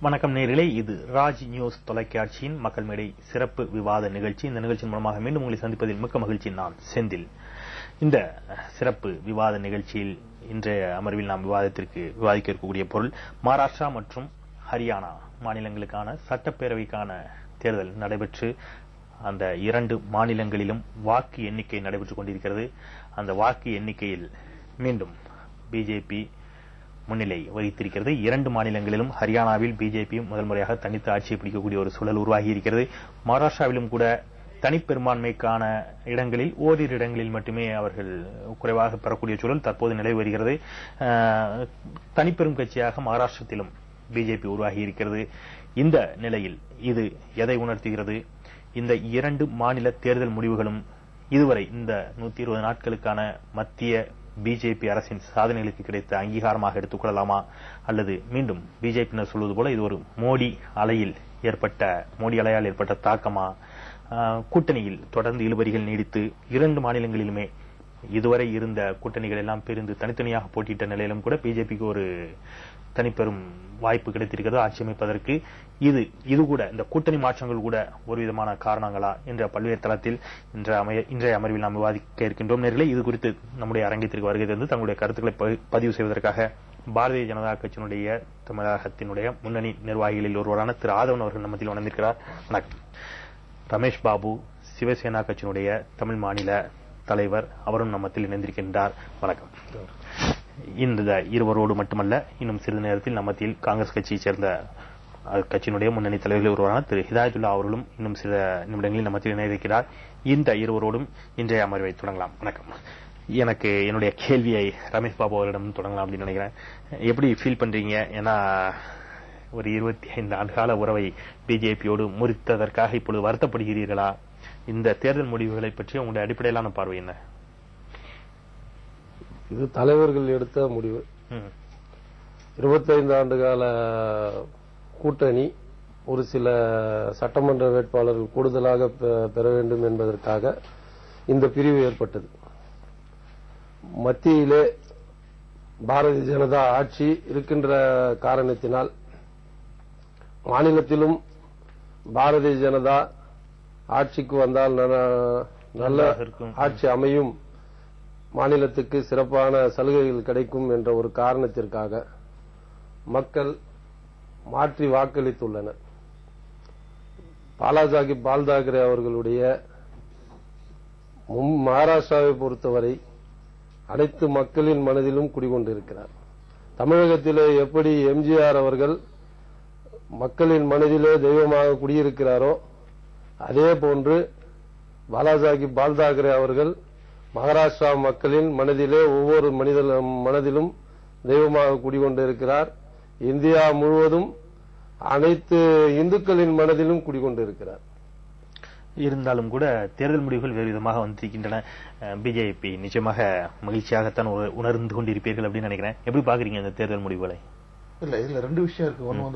வணக்கம் நேயர்களே, இது ராஜ் நியூஸ் தொலைக்காட்சியின் மக்கள் மேடை சிறப்பு விவாத நிகழ்ச்சி. இந்த நிகழ்ச்சியின் மூலமாக மீண்டும் உங்களை சந்திப்பதில் மிக்க மகிழ்ச்சி. நான் செந்தில். இந்த சிறப்பு விவாத நிகழ்ச்சியில் இன்றைய அமர்வில் நாம் விவாதிக்க இருக்கக்கூடிய பொருள், மகாராஷ்டிரா மற்றும் ஹரியானா மாநிலங்களுக்கான சட்டப்பேரவைக்கான தேர்தல் நடைபெற்று அந்த இரண்டு மாநிலங்களிலும் வாக்கு எண்ணிக்கை நடைபெற்றுக் கொண்டிருக்கிறது. அந்த வாக்கு எண்ணிக்கையில் மீண்டும் பிஜேபி முன்னிலை வகித்திருக்கிறது. இரண்டு மாநிலங்களிலும் ஹரியானாவில் பிஜேபி முதல் முறையாக தனித்து ஆட்சியை பிடிக்கக்கூடிய ஒரு சூழல் உருவாகி இருக்கிறது. மகாராஷ்டிராவிலும் கூட தனிப்பெரும்பான்மைக்கான இடங்களில் ஓரிரு இடங்களில் மட்டுமே அவர்கள் குறைவாக பெறக்கூடிய சூழல் தற்போது நிலவி வருகிறது. தனிப்பெரும் கட்சியாக மகாராஷ்டிரத்திலும் பிஜேபி உருவாகி இருக்கிறது. இந்த நிலையில் இது எதை உணர்த்துகிறது? இந்த இரண்டு மாநில தேர்தல் முடிவுகளும் இதுவரை இந்த 120 நாட்களுக்கான மத்திய பிஜேபி அரசின் சாதனைகளுக்கு கிடைத்த அங்கீகாரமாக எடுத்துக்கொள்ளலாமா, அல்லது மீண்டும் பிஜேபியினர் சொல்வது போல இது ஒரு மோடி அலையால் ஏற்பட்ட தாக்கமா? கூட்டணியில் தொடர்ந்து இழுபறிகள் நீடித்து இரண்டு மாநிலங்களிலுமே இதுவரை இருந்த கூட்டணிகள் எல்லாம் பிரிந்து தனித்தனியாக போட்டியிட்ட நிலையிலும் கூட பிஜேபிக்கு ஒரு தனிப்பெரும் வாய்ப்பு கிடைத்திருக்கிறது ஆட்சி அமைப்பதற்கு. இது கூட இந்த கூட்டணி மாற்றங்கள் கூட ஒரு விதமான காரணங்களா என்ற பல்வேறு தளத்தில் இன்றைய அமர்வில் நாம் விவாதிக்க இருக்கின்றோம். நேர்களே, இது குறித்து நம்முடைய அரங்கத்திற்கு வருகை தந்து தங்களுடைய கருத்துக்களை பதிவு செய்வதற்காக பாரதிய ஜனதா கட்சியினுடைய தமிழகத்தினுடைய முன்னணி நிர்வாகிகளில் ஒருவரான திரு ஆதவன் அவர்கள் நம்மத்தில் வந்திருக்கிறார். வணக்கம். ரமேஷ் பாபு, சிவசேனா கட்சியினுடைய தமிழ் மாநில தலைவர், அவரும் நம்மத்தில் இணைந்திருக்கின்றார். வணக்கம். இந்த இருவரோடு மட்டுமல்ல, இன்னும் சிறிது நேரத்தில் நம்மத்தில் காங்கிரஸ் கட்சியைச் சேர்ந்த கட்சியினுடைய முன்னணி தலைவர்கள் ஒருவரான திரு ஹிதாயத்துல்லா அவர்களும் இன்னும் சில நிமிடங்களில் நம்மத்தில் இணைந்திருக்கிறார். இந்த இருவரோடும் இன்றைய அமர்வை தொடங்கலாம். வணக்கம். எனக்கு என்னுடைய கேள்வியை ரமேஷ் பாபு அவரிடம் தொடங்கலாம் அப்படின்னு நினைக்கிறேன். எப்படி ஃபீல் பண்றீங்க? ஏன்னா ஒரு 25 ஆண்டுகால உறவை பிஜேபியோடு முறித்ததற்காக இப்பொழுது வருத்தப்படுகிறீர்களா? இந்த தேர்தல் முடிவுகளை பற்றி உங்களுடைய அடிப்படையிலான பார்வை என்ன? இது தலைவர்கள் எடுத்த முடிவு. 25 ஆண்டுகால கூட்டணி ஒரு சில சட்டமன்ற வேட்பாளர்கள் கூடுதலாக பெற வேண்டும் என்பதற்காக இந்த பிரிவு ஏற்பட்டது. மத்தியிலே பாரதிய ஜனதா ஆட்சி இருக்கின்ற காரணத்தினால் மாநிலத்திலும் பாரதிய ஜனதா ஆட்சிக்கு வந்தால் நல்ல ஆட்சி அமையும், மாநிலத்துக்கு சிறப்பான சலுகைகள் கிடைக்கும் என்ற ஒரு காரணத்திற்காக மக்கள் மாற்றி வாக்களித்துள்ளனர். பாலாசாஹிப் பால்தாக்கரே அவர்களுடைய மகாராஷ்டிராவை பொறுத்தவரை அனைத்து மக்களின் மனதிலும் குடிகொண்டிருக்கிறார். தமிழகத்திலே எப்படி எம்ஜிஆர் அவர்கள் மக்களின் மனதிலே தெய்வமாக குடியிருக்கிறாரோ, அதே போன்று பாலாசாஹிப் பால்தாக்கரே அவர்கள் மகாராஷ்டிரா மக்களின் மனதிலே ஒவ்வொரு மனதிலும் தெய்வமாக குடிகொண்டிருக்கிறார். இந்தியா முழுவதும் அனைத்து இந்துக்களின் மனதிலும் குடிகொண்டிருக்கிறார். இருந்தாலும் கூட தேர்தல் முடிவுகள் வேறு விதமாக வந்திருக்கின்றன. பிஜேபி நிச்சயமாக மகிழ்ச்சியாகத்தான் உணர்ந்து கொண்டிருப்பீர்கள் அப்படின்னு நினைக்கிறேன். எப்படி பாக்குறீங்க இந்த தேர்தல் முடிவுகளை? இல்ல, இதுல ரெண்டு விஷயம் இருக்கு. ஒன்னு